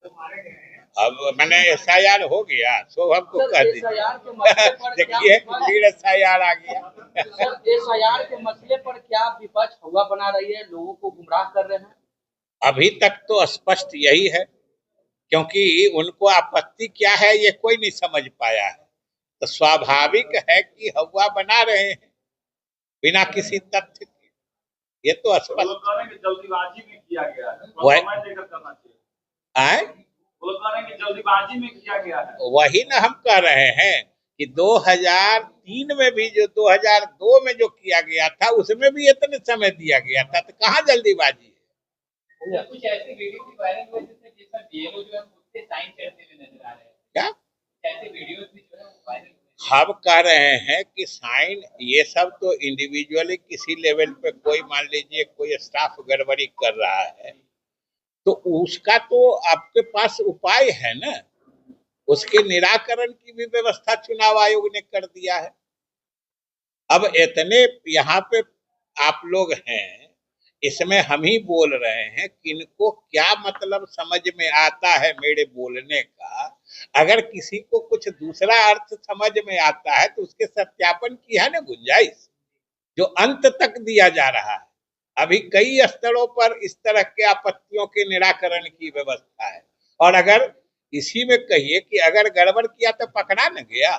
अब मैंने SIR हो गया, शोभम को कह दी। SIR के मसले पर देखिए फिर SIR आ गया। सर, SIR के मसले पर क्या विपक्ष हवा बना रही है, लोगों को गुमराह कर रहे हैं? अभी तक तो स्पष्ट यही है, क्योंकि उनको आपत्ति क्या है ये कोई नहीं समझ पाया है। तो स्वाभाविक है कि हवा बना रहे हैं बिना किसी तथ्य के, ये तो स्पष्ट। जल्दीबाजी में किया गया है, करना चाहिए। आए जल्दीबाजी में किया गया है। वही ना हम कह रहे हैं कि 2003 में भी जो 2002 में जो किया गया था उसमें भी इतने समय दिया गया था, तो कहाँ जल्दीबाजी है। कुछ ऐसी वीडियो भी वायरल हुए जिसमें BLO जो है उससे साइन करते हुए नजर आ रहे हैं, क्या ऐसे वीडियोस भी जो है वायरल हुए। हम कह रहे हैं कि साइन ये सब तो इंडिविजुअली किसी लेवल पे कोई मान लीजिए कोई स्टाफ गड़बड़ी कर रहा है तो उसका तो आपके पास उपाय है ना, उसके निराकरण की भी व्यवस्था चुनाव आयोग ने कर दिया है। अब इतने यहाँ पे आप लोग हैं, इसमें हम ही बोल रहे हैं कि इनको क्या मतलब समझ में आता है मेरे बोलने का। अगर किसी को कुछ दूसरा अर्थ समझ में आता है तो उसके सत्यापन की है ना गुंजाइश, जो अंत तक दिया जा रहा है। अभी कई स्तरों पर इस तरह के आपत्तियों के निराकरण की व्यवस्था है। और अगर इसी में कहिए कि अगर गड़बड़ किया तो पकड़ा न गया,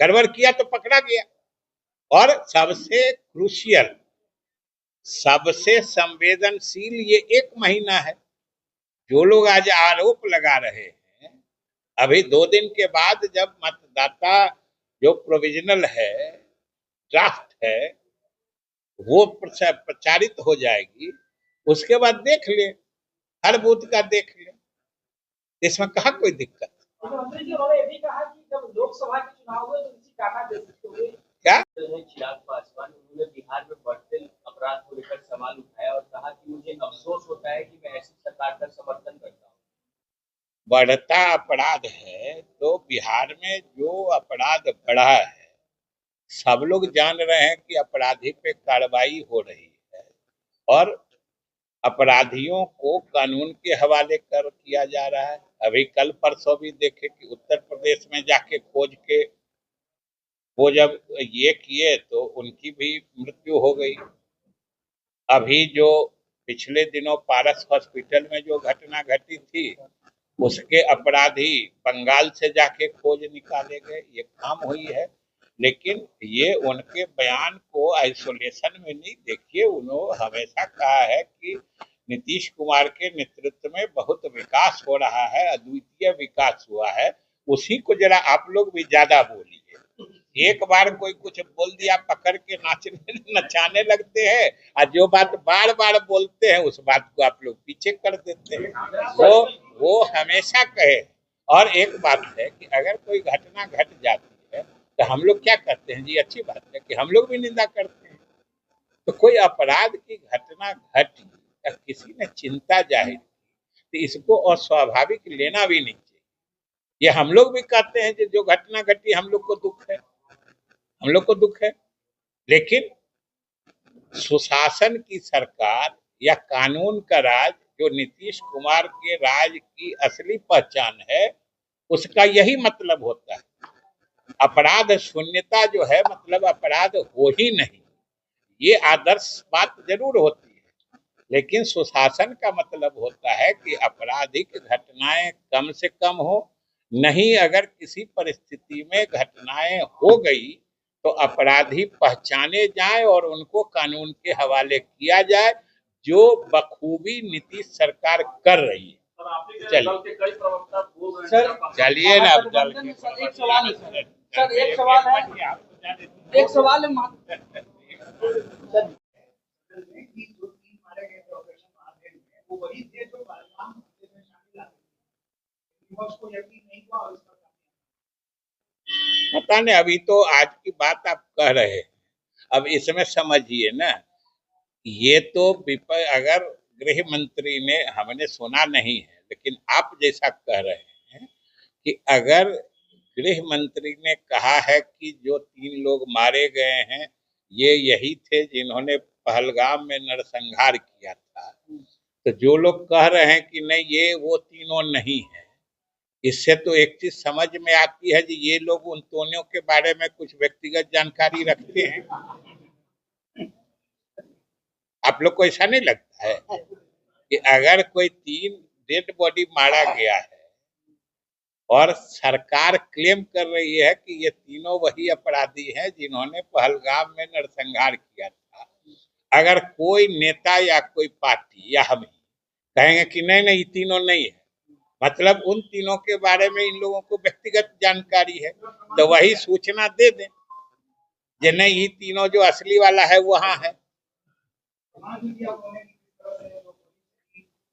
गड़बड़ किया तो पकड़ा गया। और सबसे क्रूशियल, सबसे संवेदनशील ये 1 महीना है। जो लोग आज आरोप लगा रहे हैं, अभी 2 दिन के बाद जब मतदाता जो प्रोविजनल है, ड्राफ्ट है, वो प्रचारित हो जाएगी, उसके बाद देख ले, हर बूथ का देख ले, इसमें कहाँ कोई दिक्कत। मुख्यमंत्री जी उन्होंने ये भी कहा कि जब लोकसभा के चुनाव हुए तो किसी काटा दे सकते हैं। क्या चिराग पासवान उन्होंने बिहार में बढ़ते अपराध को लेकर सवाल उठाया और कहा कि मुझे अफसोस होता है कि मैं ऐसी सरकार का समर्थन करता हूँ। बढ़ता अपराध है तो बिहार में जो अपराध बढ़ा है, सब लोग जान रहे हैं कि अपराधी पे कार्रवाई हो रही है और अपराधियों को कानून के हवाले कर किया जा रहा है। अभी कल परसों भी देखे कि उत्तर प्रदेश में जाके खोज के वो जब ये किए तो उनकी भी मृत्यु हो गई। अभी जो पिछले दिनों पारस हॉस्पिटल में जो घटना घटी थी, उसके अपराधी बंगाल से जाके खोज निकाले गए, ये काम हुई है। लेकिन ये उनके बयान को आइसोलेशन में नहीं देखिए, उन्होंने हमेशा कहा है कि नीतीश कुमार के नेतृत्व में बहुत विकास हो रहा है, अद्वितीय विकास हुआ है। उसी को जरा आप लोग भी ज्यादा बोलिए। एक बार कोई कुछ बोल दिया पकड़ के नाचने नचाने लगते हैं, और जो बात बार बार बोलते हैं उस बात को आप लोग पीछे कर देते हैं। वो हमेशा कहे। और एक बात है कि अगर कोई घटना घट जाती है तो हम लोग क्या करते हैं जी, अच्छी बात है कि हम लोग भी निंदा करते हैं। तो कोई अपराध की घटना घटी या किसी ने चिंता जाहिर की तो इसको अस्वाभाविक लेना भी नहीं चाहिए। ये हम लोग भी कहते हैं कि जो घटना घटी हम लोग को दुख है, हम लोग को दुख है। लेकिन सुशासन की सरकार या कानून का राज जो नीतीश कुमार के राज की असली पहचान है, उसका यही मतलब होता है। अपराध शून्यता जो है, मतलब अपराध हो ही नहीं, ये आदर्श बात जरूर होती है। लेकिन सुशासन का मतलब होता है कि आपराधिक घटनाएं कम से कम हो, नहीं अगर किसी परिस्थिति में घटनाएं हो गई तो अपराधी पहचाने जाएं और उनको कानून के हवाले किया जाए, जो बखूबी नीतीश सरकार कर रही है। चलिए ना, अब एक सवाल है सर, एक सवाल है, एक सवाल है पता नहीं, अभी तो आज की बात आप कह रहे हैं। अब इसमें समझिए ना, ये तो अगर गृह मंत्री ने, हमने सुना नहीं है लेकिन आप जैसा कह रहे हैं कि अगर गृह मंत्री ने कहा है कि जो 3 लोग मारे गए हैं ये यही थे जिन्होंने पहलगाम में नरसंहार किया था, तो जो लोग कह रहे हैं कि नहीं ये वो तीनों नहीं है, इससे तो एक चीज समझ में आती है कि ये लोग उन तीनों के बारे में कुछ व्यक्तिगत जानकारी रखते हैं। आप लोग को ऐसा नहीं लगता है कि अगर कोई 3 डेड बॉडी मारा गया है और सरकार क्लेम कर रही है कि ये तीनों वही अपराधी हैं जिन्होंने पहलगाम में नरसंहार किया था, अगर कोई नेता या कोई पार्टी या हम ही कहेंगे कि नहीं नहीं तीनों नहीं है, मतलब उन तीनों के बारे में इन लोगों को व्यक्तिगत जानकारी है, तो वही सूचना दे दें कि नहीं ये तीनों जो असली वाला है वहां है।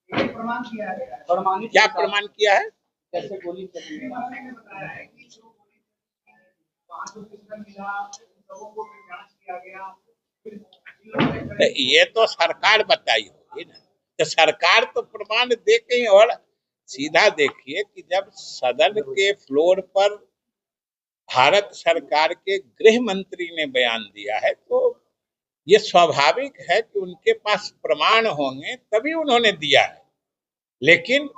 क्या प्रमाण किया है? कैसे गोली चली? ये तो सरकार बताई होगी ना, तो सरकार तो प्रमाण दे के। और सीधा देखिए कि जब सदन के फ्लोर पर भारत सरकार के गृह मंत्री ने बयान दिया है, तो ये स्वाभाविक है कि उनके पास प्रमाण होंगे तभी उन्होंने दिया है। लेकिन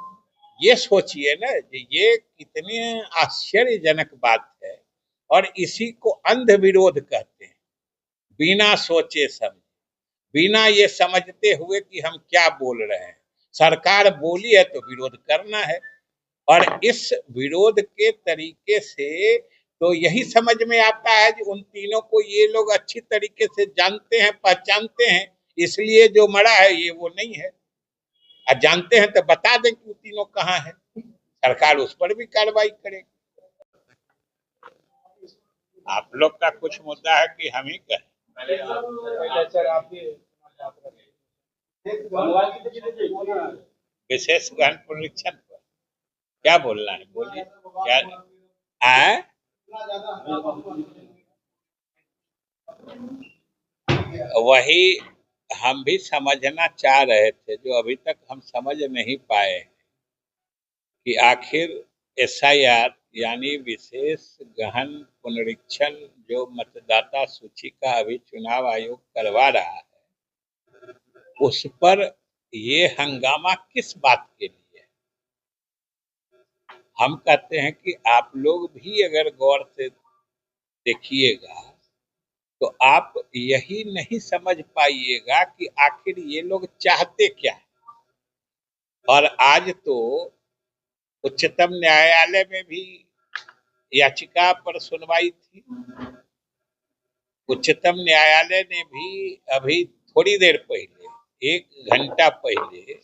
ये सोचिए ना, ये कितनी आश्चर्यजनक बात है, और इसी को अंध विरोध कहते हैं। बिना सोचे समझे, बिना ये समझते हुए कि हम क्या बोल रहे हैं, सरकार बोली है तो विरोध करना है। और इस विरोध के तरीके से तो यही समझ में आता है कि उन तीनों को ये लोग अच्छी तरीके से जानते हैं, पहचानते हैं, इसलिए जो मरा है ये वो नहीं है। और जानते हैं तो बता दें कि वो तीनों कहाँ है, सरकार उस पर भी कार्रवाई करेगी। आप लोग का कुछ मुद्दा है कि हम ही कहें? विशेष गहन पुनरीक्षण पर क्या बोलना है, बोलिए। क्या आए? वही हम भी समझना चाह रहे थे, जो अभी तक हम समझ नहीं पाए कि आखिर एसआईआर यानी विशेष गहन पुनरीक्षण जो मतदाता सूची का अभी चुनाव आयोग करवा रहा है, उस पर ये हंगामा किस बात के लिए है? हम कहते हैं कि आप लोग भी अगर गौर से देखिएगा तो आप यही नहीं समझ पाइएगा कि आखिर ये लोग चाहते क्या है। और आज तो उच्चतम न्यायालय में भी याचिका पर सुनवाई थी। उच्चतम न्यायालय ने भी अभी थोड़ी देर पहले, 1 घंटा पहले,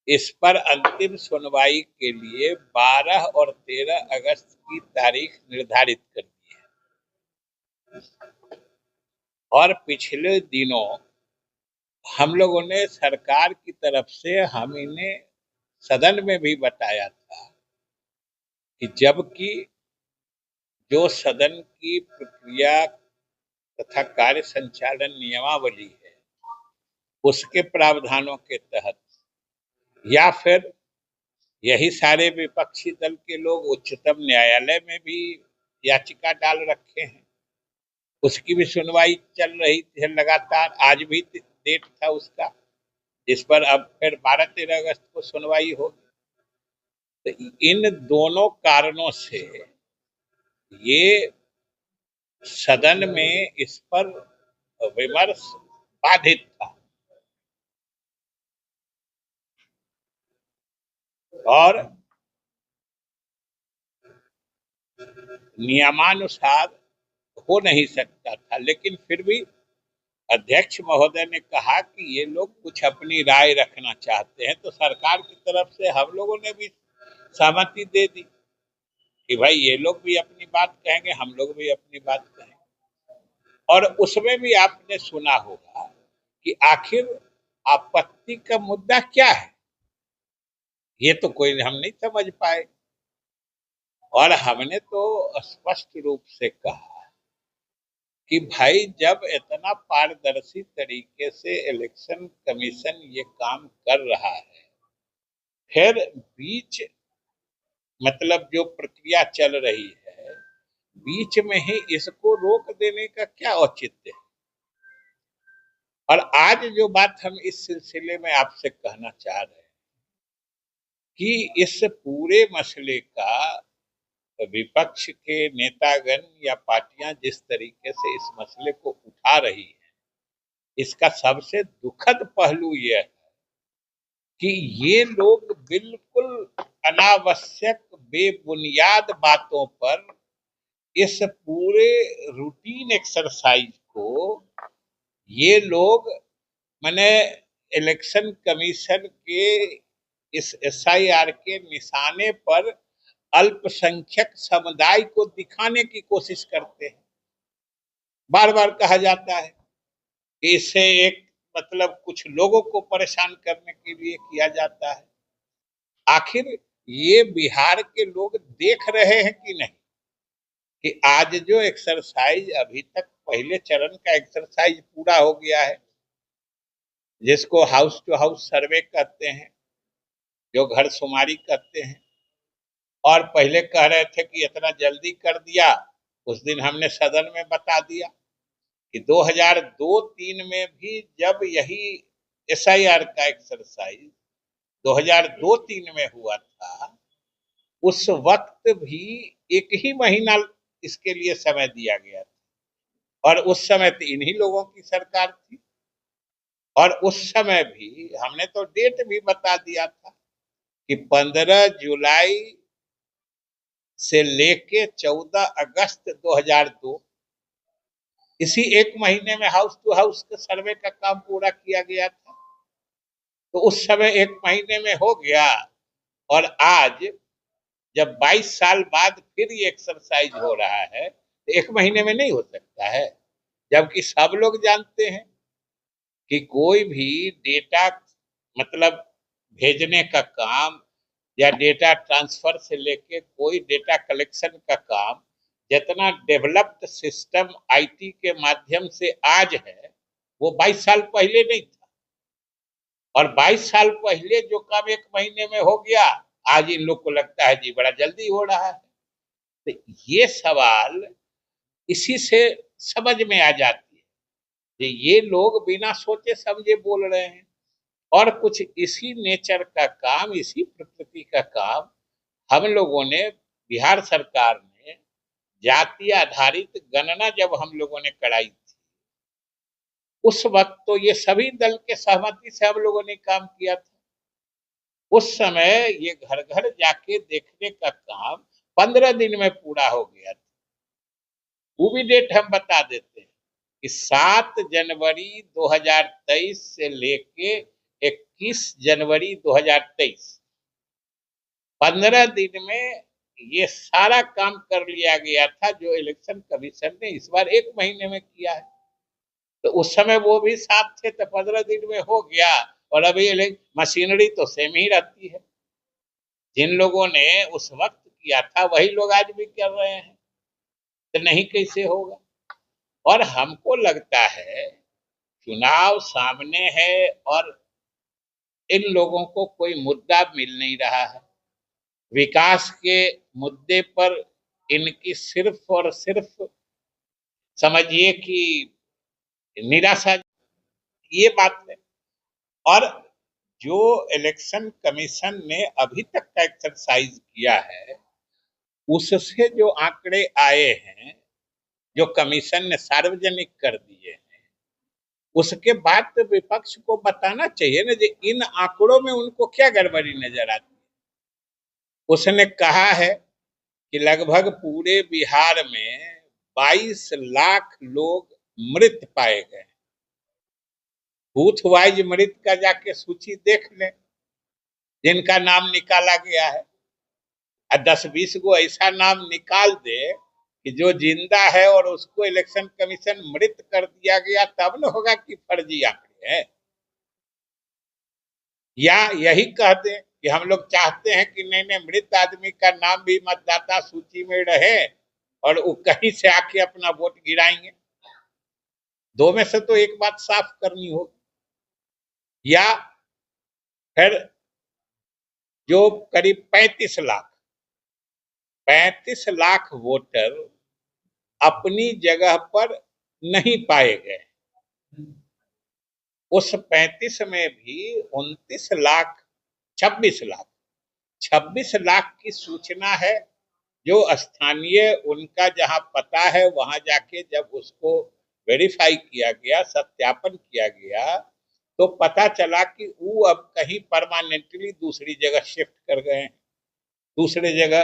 इस पर अंतिम सुनवाई के लिए 12 और 13 अगस्त की तारीख निर्धारित कर दी है। और पिछले दिनों हम लोगों ने सरकार की तरफ से हम इन्हें सदन में भी बताया था कि जबकि जो सदन की प्रक्रिया तथा कार्य संचालन नियमावली है उसके प्रावधानों के तहत, या फिर यही सारे विपक्षी दल के लोग उच्चतम न्यायालय में भी याचिका डाल रखे हैं, उसकी भी सुनवाई चल रही थी लगातार। आज भी डेट था उसका, जिस पर अब फिर 12-13 अगस्त को सुनवाई होगी। तो इन दोनों कारणों से ये सदन में इस पर विमर्श बाधित था। और नियमानुसार हो नहीं सकता था, लेकिन फिर भी अध्यक्ष महोदय ने कहा कि ये लोग कुछ अपनी राय रखना चाहते हैं, तो सरकार की तरफ से हम लोगों ने भी सहमति दे दी कि भाई ये लोग भी अपनी बात कहेंगे, हम लोग भी अपनी बात कहेंगे। और उसमें भी आपने सुना होगा कि आखिर आपत्ति का मुद्दा क्या है, ये तो कोई हम नहीं समझ पाए। और हमने तो स्पष्ट रूप से कहा कि भाई जब इतना पारदर्शी तरीके से इलेक्शन कमीशन ये काम कर रहा है, फिर बीच मतलब जो प्रक्रिया चल रही है बीच में ही इसको रोक देने का क्या औचित्य है? और आज जो बात हम इस सिलसिले में आपसे कहना चाह रहे हैं कि इस पूरे मसले का विपक्ष के नेतागण या पार्टियां जिस तरीके से इस मसले को उठा रही है, इसका सबसे दुखद पहलू यह है कि ये लोग बिल्कुल अनावश्यक बेबुनियाद बातों पर इस पूरे रूटीन एक्सरसाइज को ये लोग माने इलेक्शन कमीशन के इस एसआईआर के निशाने पर अल्पसंख्यक समुदाय को दिखाने की कोशिश करते हैं। बार बार कहा जाता है कि इससे एक मतलब कुछ लोगों को परेशान करने के लिए किया जाता है। आखिर ये बिहार के लोग देख रहे हैं कि नहीं कि आज जो एक्सरसाइज अभी तक पहले चरण का एक्सरसाइज पूरा हो गया है, जिसको हाउस टू हाउस सर्वे कहते हैं, जो घर शुमारी कहते हैं, और पहले कह रहे थे कि इतना जल्दी कर दिया। उस दिन हमने सदन में बता दिया कि 2002-03 में भी जब यही एसआईआर का एक्सरसाइज 2002-03 में हुआ था, उस वक्त भी 1 ही महीना इसके लिए समय दिया गया था और उस समय तो इन्हीं लोगों की सरकार थी। और उस समय भी हमने तो डेट भी बता दिया था कि 15 जुलाई से लेके 14 अगस्त 2002 इसी 1 महीने में हाउस टू हाउस के सर्वे का काम पूरा किया गया था। तो उस समय 1 महीने में हो गया और आज जब 22 साल बाद फिर ये एक्सरसाइज हो रहा है तो 1 महीने में नहीं हो सकता है। जबकि सब लोग जानते हैं कि कोई भी डेटा मतलब भेजने का काम या डेटा ट्रांसफर से लेके कोई डेटा कलेक्शन का काम जितना डेवलप्ड सिस्टम आईटी के माध्यम से आज है, वो 22 साल पहले नहीं था। और 22 साल पहले जो काम 1 महीने में हो गया, आज इन लोग को लगता है जी बड़ा जल्दी हो रहा है। तो ये सवाल इसी से समझ में आ जाती है कि ये लोग बिना सोचे समझे बोल रहे हैं और कुछ इसी नेचर का काम, इसी प्रकृति का काम हम लोगों ने बिहार सरकार ने जाति आधारित गणना जब हम लोगों ने कराई थी, उस वक्त तो ये सभी दल के सहमति से हम लोगों ने काम किया था। उस समय ये घर घर जाके देखने का काम 15 दिन में पूरा हो गया था। वो भी डेट हम बता देते हैं कि 7 जनवरी 2023 से लेके 21 जनवरी 2023 15 दिन में ये सारा काम कर लिया गया था जो इलेक्शन कमीशन ने इस बार 1 महीने में किया है। तो उस समय वो भी साथ थे तो 15 दिन में हो गया और अभी मशीनरी तो सेम ही रहती है। जिन लोगों ने उस वक्त किया था वही लोग आज भी कर रहे हैं, तो नहीं कैसे होगा। और हमको लगता है चुनाव सामने है और इन लोगों को कोई मुद्दा मिल नहीं रहा है। विकास के मुद्दे पर इनकी सिर्फ और सिर्फ समझिए कि निराशा, ये बात है। और जो इलेक्शन कमीशन ने अभी तक का एक्सरसाइज किया है, उससे जो आंकड़े आए हैं, जो कमीशन ने सार्वजनिक कर दिए हैं, उसके बाद तो विपक्ष को बताना चाहिए ना कि इन आंकड़ों में उनको क्या गड़बड़ी नजर आती है। उसने कहा है कि लगभग पूरे बिहार में 22 लाख लोग मृत पाए गए। बूथ वाइज मृत का जाके सूची देख लें जिनका नाम निकाला गया है, और 10-20 को ऐसा नाम निकाल दे कि जो जिंदा है और उसको इलेक्शन कमीशन मृत कर दिया गया, तब न होगा कि फर्जी आंकड़े हैं। या यही कहते कि हम लोग चाहते हैं कि नहीं मृत आदमी का नाम भी मतदाता सूची में रहे और वो कहीं से आके अपना वोट गिराएंगे। दो में से तो एक बात साफ करनी होगी। या फिर जो करीब 35 लाख वोटर अपनी जगह पर नहीं पाए गए, उस 35 में भी 29 लाख 26 लाख की सूचना है, जो स्थानीय उनका जहां पता है वहां जाके जब उसको वेरीफाई किया गया, सत्यापन किया गया, तो पता चला कि वो अब कहीं परमानेंटली दूसरी जगह शिफ्ट कर गए हैं, दूसरे जगह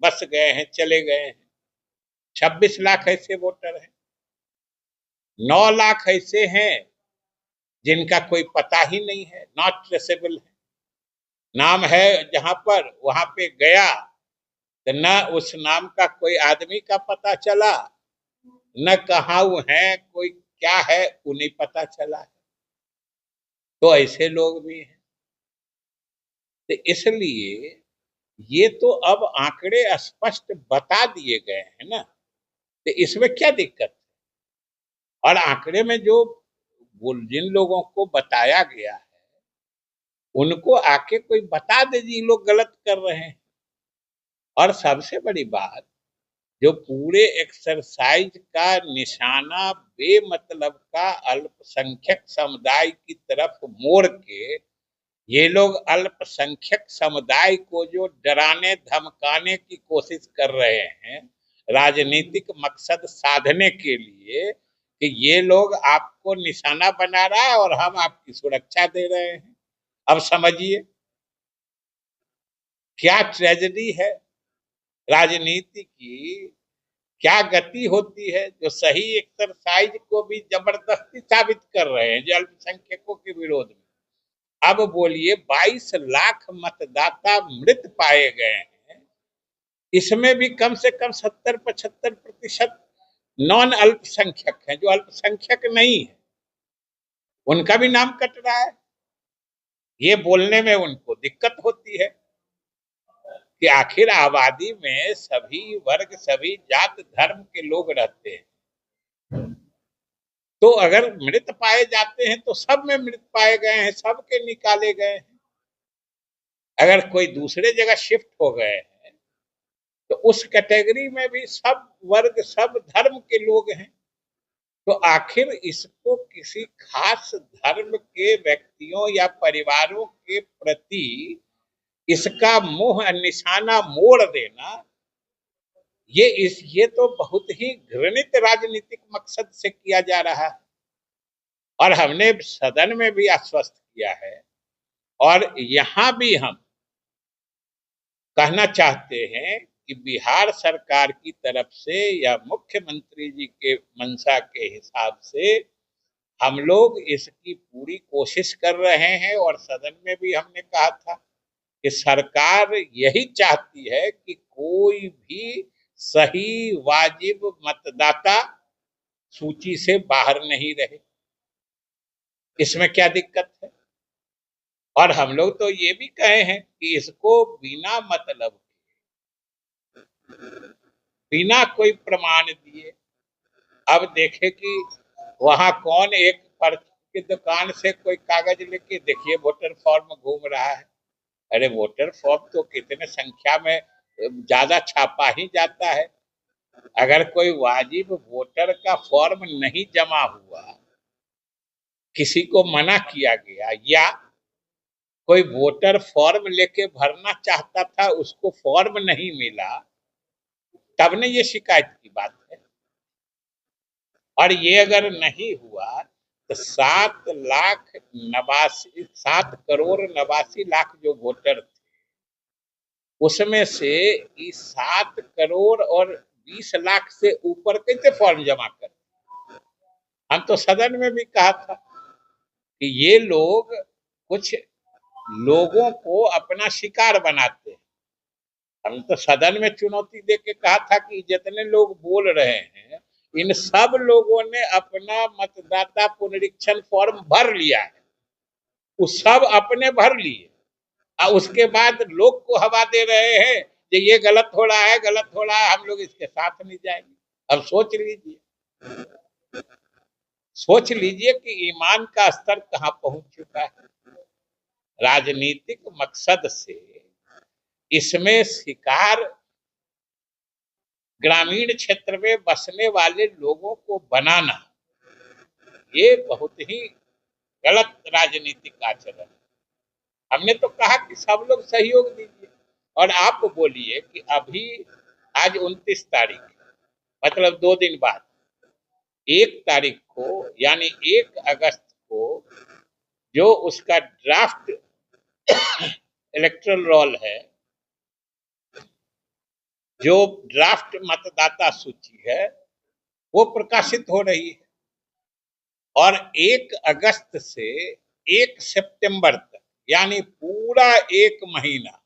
बस गए हैं, चले गए हैं। 26 लाख ऐसे वोटर हैं। 9 लाख ऐसे हैं जिनका कोई पता ही नहीं है, नॉट ट्रेसेबल है। नाम है जहां पर, वहां पे गया तो न उस नाम का कोई आदमी का पता चला, न कहाँ वो है, कोई क्या है वो नहीं पता चला है। तो ऐसे लोग भी हैं। तो इसलिए ये तो अब आंकड़े स्पष्ट बता दिए गए हैं ना, तो इसमें क्या दिक्कत है? और आंकड़े में जो जिन लोगों को बताया गया है उनको आके कोई बता दे जी लोग गलत कर रहे हैं। और सबसे बड़ी बात, जो पूरे एक्सरसाइज का निशाना बेमतलब का अल्पसंख्यक समुदाय की तरफ मोड़ के ये लोग अल्पसंख्यक समुदाय को जो डराने धमकाने की कोशिश कर रहे हैं राजनीतिक मकसद साधने के लिए, कि ये लोग आपको निशाना बना रहा है और हम आपकी सुरक्षा दे रहे हैं। अब समझिए क्या ट्रेजेडी है राजनीति की, क्या गति होती है, जो सही एक्सरसाइज को भी जबरदस्ती साबित कर रहे हैं जो अल्पसंख्यकों के विरोध में। अब बोलिए 22 लाख मतदाता मृत पाए गए हैं, इसमें भी कम से कम 70-75% नॉन अल्पसंख्यक हैं, जो अल्पसंख्यक नहीं है उनका भी नाम कट रहा है। ये बोलने में उनको दिक्कत होती है कि आखिर आबादी में सभी वर्ग, सभी जात धर्म के लोग रहते हैं, तो अगर मृत पाए जाते हैं तो सब में मृत पाए गए हैं, सबके निकाले गए हैं। अगर कोई दूसरे जगह शिफ्ट हो गए हैं तो उस कैटेगरी में भी सब वर्ग, सब धर्म के लोग हैं। तो आखिर इसको किसी खास धर्म के व्यक्तियों या परिवारों के प्रति इसका मुंह निशाना मोड़ देना, ये तो बहुत ही घृणित राजनीतिक मकसद से किया जा रहा है। और हमने सदन में भी आश्वस्त किया है और यहाँ भी हम कहना चाहते हैं कि बिहार सरकार की तरफ से या मुख्यमंत्री जी के मंशा के हिसाब से हम लोग इसकी पूरी कोशिश कर रहे हैं। और सदन में भी हमने कहा था कि सरकार यही चाहती है कि कोई भी सही वाजिब मतदाता सूची से बाहर नहीं रहे। इसमें क्या दिक्कत है? और हम लोग तो ये भी कहे हैं कि इसको बिना मतलब, बिना कोई प्रमाण दिए, अब देखे कि वहां कौन एक पर्ची की दुकान से कोई कागज लेके देखिए वोटर फॉर्म घूम रहा है। अरे वोटर फॉर्म तो कितने संख्या में ज्यादा छापा ही जाता है। अगर कोई वाजिब वोटर का फॉर्म नहीं जमा हुआ, किसी को मना किया गया, या कोई वोटर फॉर्म लेके भरना चाहता था उसको फॉर्म नहीं मिला, तब ने ये शिकायत की बात है। और ये अगर नहीं हुआ तो 7 करोड़ 89 लाख जो वोटर थे उसमें से 7 करोड़ और 20 लाख से ऊपर कैसे फॉर्म जमा कर। हम तो सदन में भी कहा था कि ये लोग कुछ लोगों को अपना शिकार बनाते हैं। हम तो सदन में चुनौती दे के कहा था कि जितने लोग बोल रहे हैं इन सब लोगों ने अपना मतदाता पुनरीक्षण फॉर्म भर लिया है, वो सब अपने भर लिए और उसके बाद लोग को हवा दे रहे हैं कि ये गलत हो रहा है, गलत हो रहा है, हम लोग इसके साथ नहीं जाएंगे। अब सोच लीजिए कि ईमान का स्तर कहां पहुंच चुका है। राजनीतिक मकसद से इसमें शिकार ग्रामीण क्षेत्र में बसने वाले लोगों को बनाना, ये बहुत ही गलत राजनीतिक आचरण। हमने तो कहा कि सब लोग सहयोग दीजिए, और आप बोलिए कि अभी आज 29 तारीख, मतलब 2 दिन बाद 1 तारीख को यानी 1 अगस्त को जो उसका ड्राफ्ट इलेक्टोरल रोल है, जो ड्राफ्ट मतदाता सूची है, वो प्रकाशित हो रही है, और 1 अगस्त से 1 सितंबर तक यानी पूरा 1 महीना